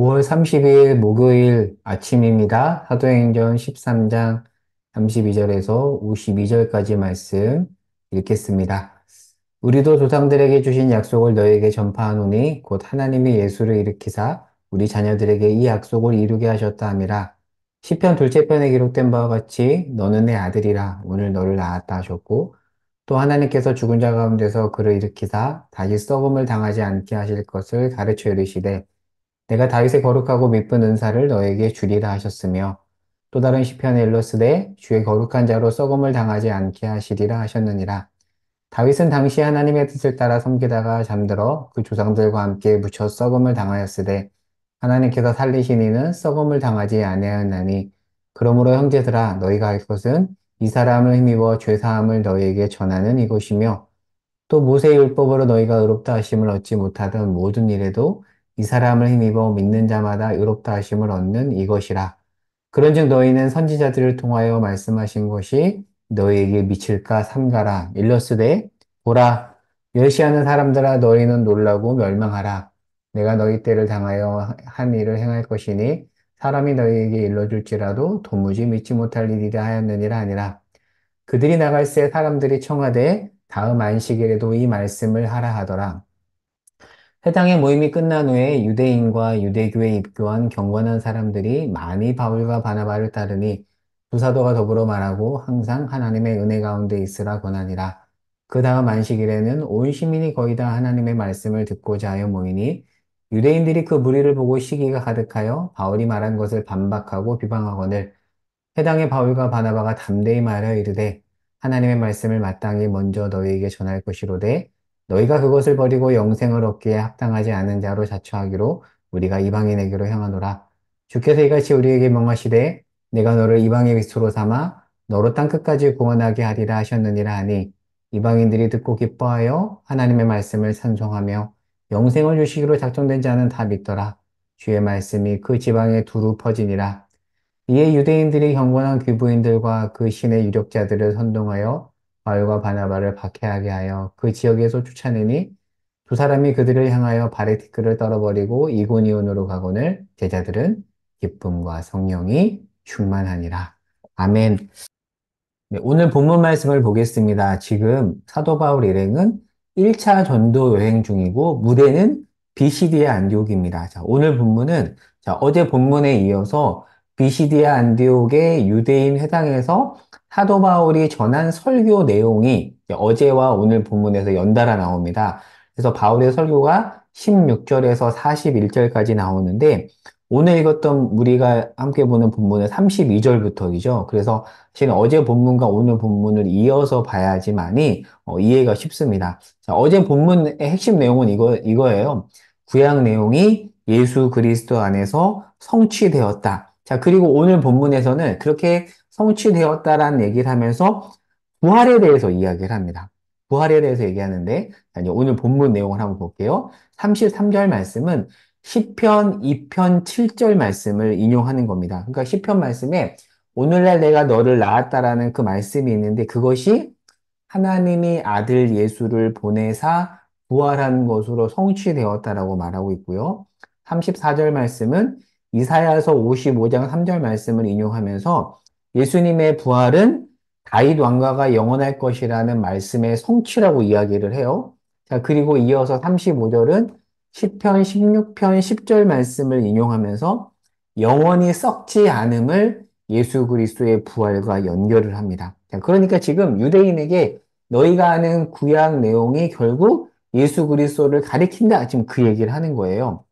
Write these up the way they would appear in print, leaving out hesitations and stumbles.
5월 30일 목요일 아침입니다. 사도행전 13장 32절에서 52절까지 말씀 읽겠습니다. 우리도 조상들에게 주신 약속을 너에게 전파하노니 곧 하나님이 예수를 일으키사 우리 자녀들에게 이 약속을 이루게 하셨다 함이라. 시편 둘째 편에 기록된 바와 같이 너는 내 아들이라 오늘 너를 낳았다 하셨고 또 하나님께서 죽은 자 가운데서 그를 일으키사 다시 썩음을 당하지 않게 하실 것을 가르쳐 이르시되 내가 다윗의 거룩하고 미쁜 은사를 너에게 주리라 하셨으며 또 다른 시편에 일렀으되 주의 거룩한 자로 썩음을 당하지 않게 하시리라 하셨느니라. 다윗은 당시 하나님의 뜻을 따라 섬기다가 잠들어 그 조상들과 함께 묻혀 썩음을 당하였으되 하나님께서 살리신 이는 썩음을 당하지 아니하였나니 그러므로 형제들아 너희가 할 것은 이 사람을 힘입어 죄 사함을 너희에게 전하는 이것이며 또 모세의 율법으로 너희가 의롭다 하심을 얻지 못하던 모든 일에도 이 사람을 힘입어 믿는 자마다 의롭다 하심을 얻는 이것이라. 그런즉 너희는 선지자들을 통하여 말씀하신 것이 너희에게 미칠까 삼가라. 일러스되 보라 멸시하는 사람들아 너희는 놀라고 멸망하라. 내가 너희 때를 당하여 한 일을 행할 것이니 사람이 너희에게 일러줄지라도 도무지 믿지 못할 일이라 하였느니라 아니라. 그들이 나갈새 사람들이 청하되 다음 안식일에도 이 말씀을 하라 하더라. 해당의 모임이 끝난 후에 유대인과 유대교에 입교한 경건한 사람들이 많이 바울과 바나바를 따르니 두 사도가 더불어 말하고 항상 하나님의 은혜 가운데 있으라 권하니라. 그 다음 안식일에는 온 시민이 거의 다 하나님의 말씀을 듣고자 하여 모이니 유대인들이 그 무리를 보고 시기가 가득하여 바울이 말한 것을 반박하고 비방하거늘 해당의 바울과 바나바가 담대히 말하여 이르되 하나님의 말씀을 마땅히 먼저 너희에게 전할 것이로되 너희가 그것을 버리고 영생을 얻기에 합당하지 않은 자로 자처하기로 우리가 이방인에게로 향하노라. 주께서 이같이 우리에게 명하시되 내가 너를 이방의 빛으로 삼아 너로 땅 끝까지 구원하게 하리라 하셨느니라 하니 이방인들이 듣고 기뻐하여 하나님의 말씀을 찬송하며 영생을 주시기로 작정된 자는 다 믿더라. 주의 말씀이 그 지방에 두루 퍼지니라. 이에 유대인들이 경건한 귀부인들과 그 신의 유력자들을 선동하여 바울과 바나바를 박해하게 하여 그 지역에서 쫓아내니 두 사람이 그들을 향하여 발의 티끌을 떨어버리고 이고니온으로 가거늘 제자들은 기쁨과 성령이 충만하니라. 아멘. 네, 오늘 본문 말씀을 보겠습니다. 지금 사도 바울 일행은 1차 전도 여행 중이고 무대는 비시디아 안디옥입니다. 자, 오늘 본문은 어제 본문에 이어서 비시디아 안디옥의 유대인 회당에서 사도 바울이 전한 설교 내용이 이제 어제와 오늘 본문에서 연달아 나옵니다. 그래서 바울의 설교가 16절에서 41절까지 나오는데 오늘 읽었던 우리가 함께 보는 본문은 32절부터이죠. 그래서 사실은 어제 본문과 오늘 본문을 이어서 봐야지만이 이해가 쉽습니다. 자, 어제 본문의 핵심 내용은 이거예요. 구약 내용이 예수 그리스도 안에서 성취되었다. 자, 그리고 오늘 본문에서는 그렇게 성취되었다라는 얘기를 하면서 부활에 대해서 이야기를 합니다. 부활에 대해서 얘기하는데, 자, 이제 오늘 본문 내용을 한번 볼게요. 33절 말씀은 시편 2편 7절 말씀을 인용하는 겁니다. 그러니까 시편 말씀에 오늘날 내가 너를 낳았다라는 그 말씀이 있는데 그것이 하나님이 아들 예수를 보내사 부활한 것으로 성취되었다라고 말하고 있고요. 34절 말씀은 이사야서 55장 3절 말씀을 인용하면서 예수님의 부활은 다윗 왕가가 영원할 것이라는 말씀의 성취라고 이야기를 해요. 자, 그리고 이어서 35절은 시편 16편 10절 말씀을 인용하면서 영원히 썩지 않음을 예수 그리스도의 부활과 연결을 합니다. 자, 그러니까 지금 유대인에게 너희가 아는 구약 내용이 결국 예수 그리스도를 가리킨다. 지금 그 얘기를 하는 거예요.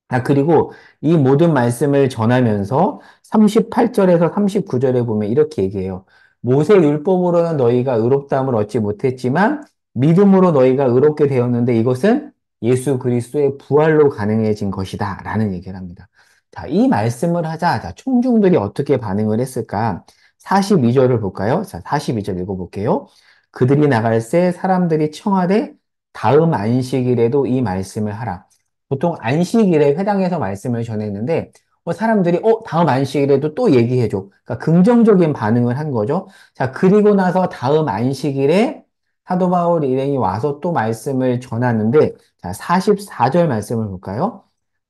아, 그리고 이 모든 말씀을 전하면서 38절에서 39절에 보면 이렇게 얘기해요. 모세 율법으로는 너희가 의롭다함을 얻지 못했지만 믿음으로 너희가 의롭게 되었는데 이것은 예수 그리스도의 부활로 가능해진 것이다. 라는 얘기를 합니다. 자, 이 말씀을 하자. 자, 청중들이 어떻게 반응을 했을까? 42절을 볼까요? 자, 42절 읽어볼게요. 그들이 나갈새 사람들이 청하되 다음 안식일에도 이 말씀을 하라. 보통 안식일에 회당에서 말씀을 전했는데 사람들이 다음 안식일에도 또 얘기해줘. 그러니까 긍정적인 반응을 한 거죠. 자, 그리고 나서 다음 안식일에 사도 바울 일행이 와서 또 말씀을 전하는데 자, 44절 말씀을 볼까요?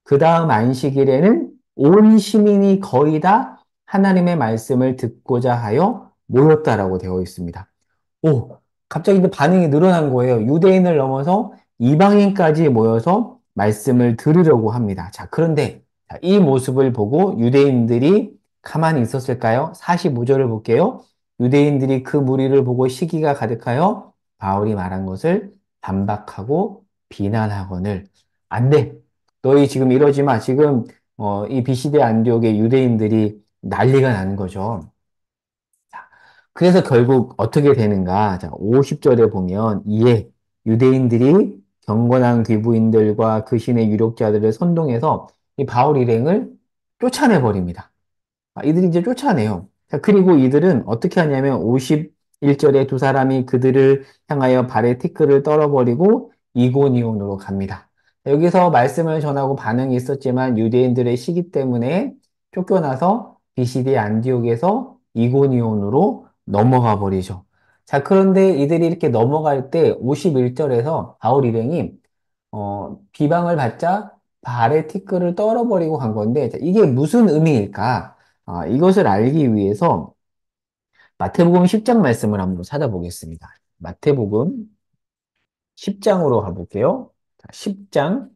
그 다음 안식일에는 온 시민이 거의 다 하나님의 말씀을 듣고자 하여 모였다라고 되어 있습니다. 오, 갑자기 또 반응이 늘어난 거예요. 유대인을 넘어서 이방인까지 모여서 말씀을 들으려고 합니다. 자, 그런데 자, 이 모습을 보고 유대인들이 가만히 있었을까요? 45절을 볼게요. 유대인들이 그 무리를 보고 시기가 가득하여 바울이 말한 것을 반박하고 비난하거늘 안 돼. 너희 지금 이러지 마. 지금 이 비시대 안디옥의 유대인들이 난리가 나는 거죠. 자, 그래서 결국 어떻게 되는가? 자, 50절에 보면 이에 유대인들이 경건한 귀부인들과 그 신의 유력자들을 선동해서 이 바울 일행을 쫓아내 버립니다. 이들이 이제 쫓아내요. 자, 그리고 이들은 어떻게 하냐면 51절에 두 사람이 그들을 향하여 발에 티끌을 떨어버리고 이고니온으로 갑니다. 여기서 말씀을 전하고 반응이 있었지만 유대인들의 시기 때문에 쫓겨나서 비시디 안디옥에서 이고니온으로 넘어가 버리죠. 자, 그런데 이들이 이렇게 넘어갈 때 51절에서 바울 일행이 비방을 받자 발에 티끌을 떨어버리고 간 건데 자, 이게 무슨 의미일까? 이것을 알기 위해서 마태복음 10장 말씀을 한번 찾아보겠습니다. 마태복음 10장으로 가볼게요. 자, 10장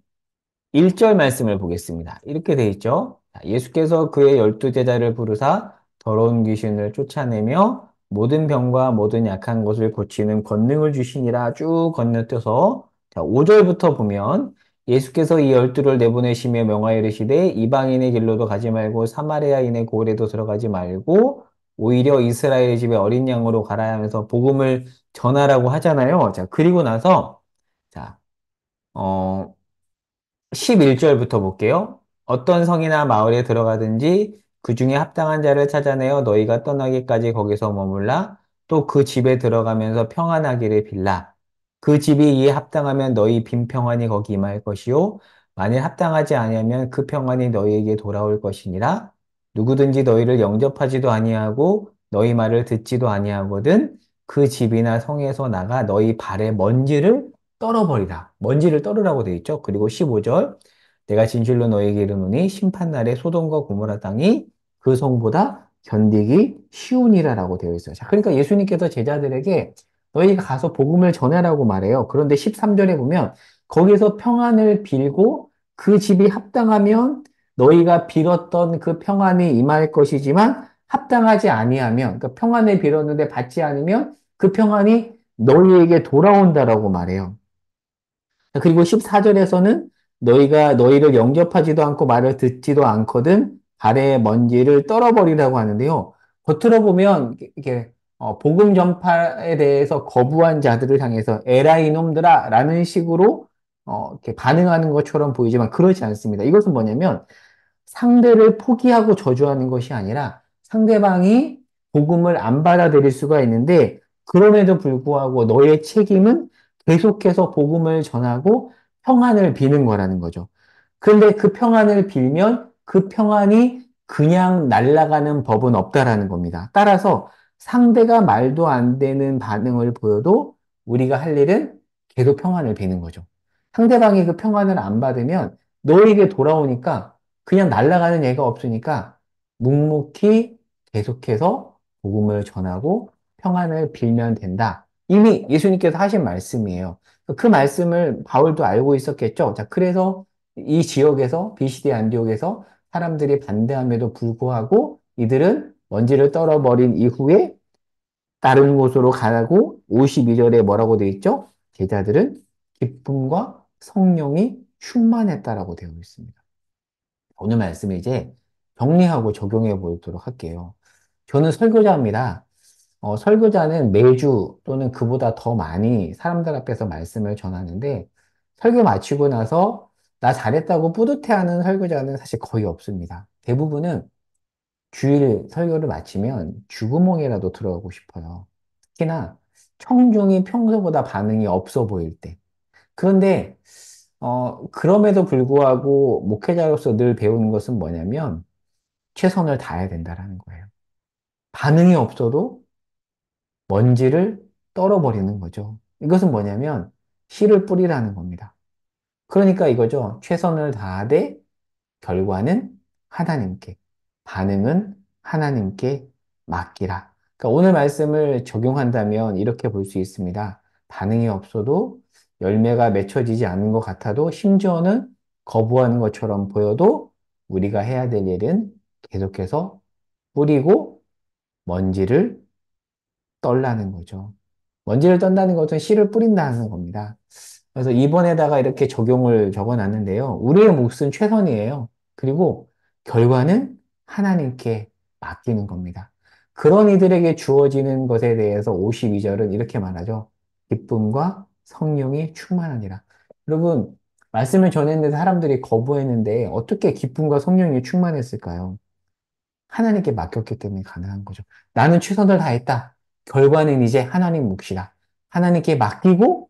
1절 말씀을 보겠습니다. 이렇게 돼 있죠. 자, 예수께서 그의 12제자를 부르사 더러운 귀신을 쫓아내며 모든 병과 모든 약한 것을 고치는 권능을 주시니라 쭉 건너뛰어서 자, 5절부터 보면 예수께서 이 12를 내보내시며 명하여 이르시되 이방인의 길로도 가지 말고 사마리아인의 고을에도 들어가지 말고 오히려 이스라엘 집에 어린 양으로 가라 하면서 복음을 전하라고 하잖아요. 자, 그리고 나서 자, 어, 11절부터 볼게요. 어떤 성이나 마을에 들어가든지 그 중에 합당한 자를 찾아내어 너희가 떠나기까지 거기서 머물라. 또 그 집에 들어가면서 평안하기를 빌라. 그 집이 이에 합당하면 너희 빈 평안이 거기 임할 것이요. 만일 합당하지 아니하면 그 평안이 너희에게 돌아올 것이니라. 누구든지 너희를 영접하지도 아니하고 너희 말을 듣지도 아니하거든 그 집이나 성에서 나가 너희 발에 먼지를 떨어버리라. 먼지를 떨으라고 되어 있죠. 그리고 15절. 내가 진실로 너에게 이르노니 심판날에 소돔과 고모라 땅이 그 성보다 견디기 쉬우니라라고 되어 있어요. 자, 그러니까 예수님께서 제자들에게 너희가 가서 복음을 전해라고 말해요. 그런데 13절에 보면 거기서 평안을 빌고 그 집이 합당하면 너희가 빌었던 그 평안이 임할 것이지만 합당하지 아니하면 그러니까 평안을 빌었는데 받지 않으면 그 평안이 너희에게 돌아온다라고 말해요. 그리고 14절에서는 너희가 너희를 영접하지도 않고 말을 듣지도 않거든 발에 먼지를 떨어버리라고 하는데요. 겉으로 보면 이게 복음 전파에 대해서 거부한 자들을 향해서 에라 이놈들아 라는 식으로 이렇게 반응하는 것처럼 보이지만 그렇지 않습니다. 이것은 뭐냐면 상대를 포기하고 저주하는 것이 아니라 상대방이 복음을 안 받아들일 수가 있는데 그럼에도 불구하고 너의 책임은 계속해서 복음을 전하고 평안을 비는 거라는 거죠. 그런데 그 평안을 빌면 그 평안이 그냥 날아가는 법은 없다라는 겁니다. 따라서 상대가 말도 안 되는 반응을 보여도 우리가 할 일은 계속 평안을 비는 거죠. 상대방이 그 평안을 안 받으면 너에게 돌아오니까 그냥 날아가는 애가 없으니까 묵묵히 계속해서 복음을 전하고 평안을 빌면 된다. 이미 예수님께서 하신 말씀이에요. 그 말씀을 바울도 알고 있었겠죠. 자, 그래서 이 지역에서 비시디 안디옥에서 사람들이 반대함에도 불구하고 이들은 먼지를 떨어버린 이후에 다른 곳으로 가고 52절에 뭐라고 되어 있죠? 제자들은 기쁨과 성령이 충만했다라고 되어 있습니다. 오늘 말씀을 이제 정리하고 적용해 보도록 할게요. 저는 설교자입니다. 설교자는 매주 또는 그보다 더 많이 사람들 앞에서 말씀을 전하는데 설교 마치고 나서 나 잘했다고 뿌듯해하는 설교자는 사실 거의 없습니다. 대부분은 주일 설교를 마치면 쥐구멍이라도 들어가고 싶어요. 특히나 청중이 평소보다 반응이 없어 보일 때. 그런데 그럼에도 불구하고 목회자로서 늘 배우는 것은 뭐냐면 최선을 다해야 된다라는 거예요. 반응이 없어도 먼지를 떨어버리는 거죠. 이것은 뭐냐면 씨를 뿌리라는 겁니다. 그러니까 이거죠. 최선을 다하되 결과는 하나님께, 반응은 하나님께 맡기라. 그러니까 오늘 말씀을 적용한다면 이렇게 볼 수 있습니다. 반응이 없어도 열매가 맺혀지지 않는 것 같아도 심지어는 거부하는 것처럼 보여도 우리가 해야 될 일은 계속해서 뿌리고 먼지를 떨라는 거죠. 먼지를 떤다는 것은 씨를 뿌린다는 겁니다. 그래서 2번에다가 이렇게 적용을 적어 놨는데요. 우리의 몫은 최선이에요. 그리고 결과는 하나님께 맡기는 겁니다. 그런 이들에게 주어지는 것에 대해서 52절은 이렇게 말하죠. 기쁨과 성령이 충만하니라. 여러분, 말씀을 전했는데 사람들이 거부했는데 어떻게 기쁨과 성령이 충만했을까요? 하나님께 맡겼기 때문에 가능한 거죠. 나는 최선을 다했다. 결과는 이제 하나님 몫이다. 하나님께 맡기고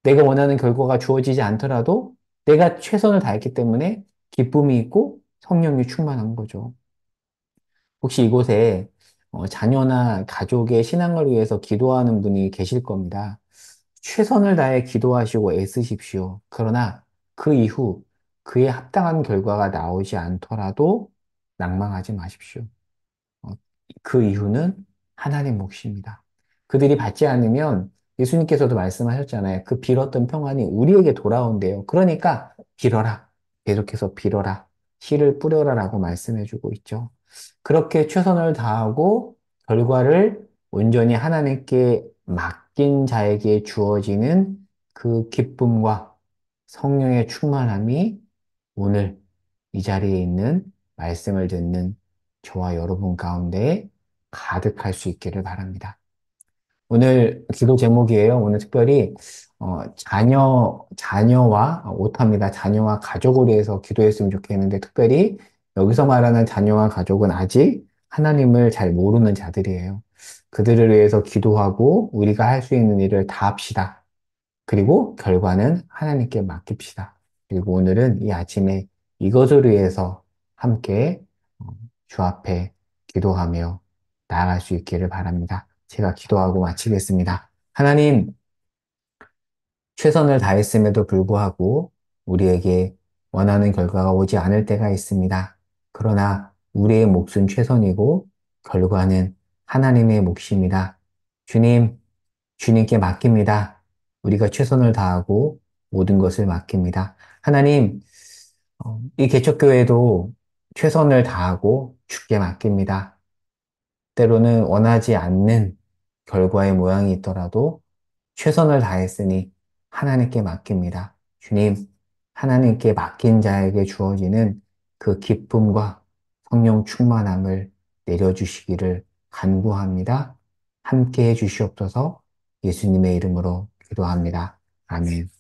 내가 원하는 결과가 주어지지 않더라도 내가 최선을 다했기 때문에 기쁨이 있고 성령이 충만한 거죠. 혹시 이곳에 자녀나 가족의 신앙을 위해서 기도하는 분이 계실 겁니다. 최선을 다해 기도하시고 애쓰십시오. 그러나 그 이후 그에 합당한 결과가 나오지 않더라도 낭망하지 마십시오. 어, 그 이유는 하나님 몫입니다. 그들이 받지 않으면 예수님께서도 말씀하셨잖아요. 그 빌었던 평안이 우리에게 돌아온대요. 그러니까 빌어라. 계속해서 빌어라. 씨를 뿌려라라고 말씀해주고 있죠. 그렇게 최선을 다하고 결과를 온전히 하나님께 맡긴 자에게 주어지는 그 기쁨과 성령의 충만함이 오늘 이 자리에 있는 말씀을 듣는 저와 여러분 가운데 가득할 수 있기를 바랍니다. 오늘 기도 제목이에요. 오늘 특별히 자녀와 오타입니다. 자녀와 가족을 위해서 기도했으면 좋겠는데 특별히 여기서 말하는 자녀와 가족은 아직 하나님을 잘 모르는 자들이에요. 그들을 위해서 기도하고 우리가 할 수 있는 일을 다 합시다. 그리고 결과는 하나님께 맡깁시다. 그리고 오늘은 이 아침에 이것을 위해서 함께 어, 주 앞에 기도하며 나아갈 수 있기를 바랍니다. 제가 기도하고 마치겠습니다. 하나님, 최선을 다했음에도 불구하고 우리에게 원하는 결과가 오지 않을 때가 있습니다. 그러나 우리의 몫은 최선이고 결과는 하나님의 몫입니다. 주님, 주님께 맡깁니다. 우리가 최선을 다하고 모든 것을 맡깁니다. 하나님, 이 개척교회도 최선을 다하고 주께 맡깁니다. 때로는 원하지 않는 결과의 모양이 있더라도 최선을 다했으니 하나님께 맡깁니다. 주님, 하나님께 맡긴 자에게 주어지는 그 기쁨과 성령 충만함을 내려주시기를 간구합니다. 함께 해주시옵소서 예수님의 이름으로 기도합니다. 아멘.